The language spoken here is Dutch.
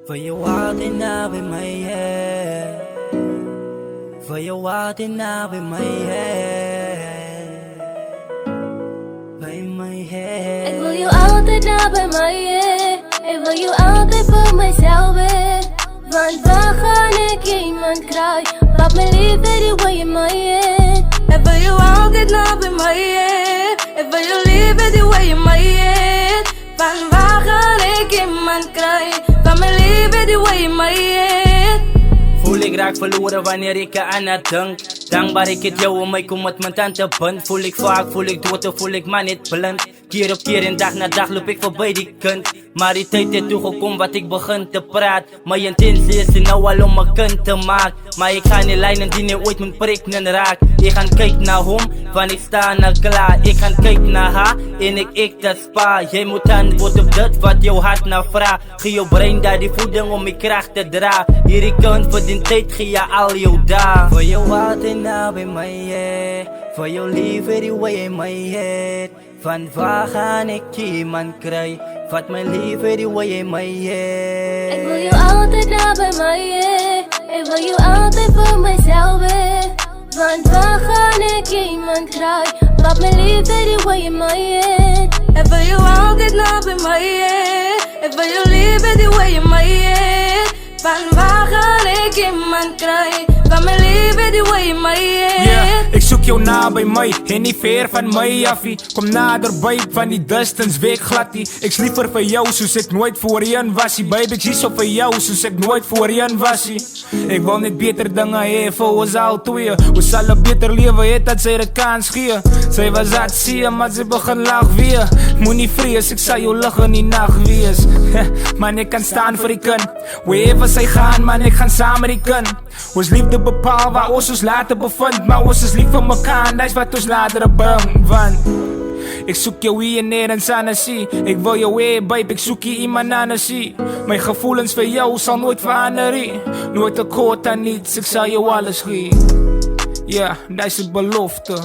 Wil je altijd na bij mij, hè? Wil je altijd na bij mij, hè? Bij mij, hè? Ik wil je altijd na bij mij, hè? Ik wil je altijd voor mijzelf, hè? Want waar ga ik iemand krijgen? Wat mijn liefde, die wil je mij, hè? Ik wil je altijd na bij mij, hè? Ik wil je liefde, die wil je mij, hè? Van waar ga ik iemand krijgen? Van mijn liefde, die wil je mij, hè? Voel ik raak verloren wanneer ik aan het denk. Dankbaar ik het jou om mij kom met mijn tante band. Voel ik vaak, voel ik dood of voel ik maar niet blind. Keer op keer en dag na dag loop ik voorbij die kind. Maar die tijd is toegekomen wat ik begin te praat. Mijn intentie is er nou al om mijn kind te maken. Maar ik ga niet lijnen die niet ooit mijn prikken raak. Ik ga kijken naar hem, van ik sta naar klaar. Ik ga kijken naar haar en ik dat spa. Jij moet antwoord op dat wat jouw hart naar vraagt. Geef je brein daar die voeding om je kracht te dragen. Hier ik kan voor die tijd, geef je al jouw dagen. Voor jou altijd na bij mij, yeah. Voor jou liefde die wil je mij, yeah. Van waar ga ik iemand krijgen? Wat mijn liefde die wil je mij, yeah. Ik wil je altijd na bij mij, yeah. Ik wil je altijd voor mijzelf, yeah. Want waar ga ik iemand krijgen? Wat mijn liefde, die wil je mij, yeah. Ik wil je altijd na bij mij, yeah. Ik wil je liefde, die wil je mij, yeah. Van waar ga ik iemand krijgen? Van mijn liefde, die wil je mij, yeah. Ik zoek jou na bij mij en niet ver van mij affie. Kom naderbij van die distance, week gladie. Ik sliep liever voor jou zoals ik nooit voor je wasie. Baby, ik zie zo voor jou zoals ik nooit voor je wasie. Ik wil niet beter dingen hebben voor ons al twee. We zullen beter leven, het dat zij de kans geven. Zij was aan het zien, maar ze begon laag weer. Moet niet vrees, ik zal jou lachen in nacht wees. Man, ik kan staan voor die kind. Wherever zij gaan, man, ik ga samen die kind. Ons liefde bepaalt waar ons later bevindt. Maar ons is lief voor mekaar, dat is wat ons later brengt. Want ik zoek jou hier neer in Sanasi. Ik wil jou weer, babe, ik zoek hier iemand anders zie. Mijn gevoelens voor jou zal nooit veranderen. Nooit tekort aan niets, ik zal jou alles geven. Ja, dat is de belofte.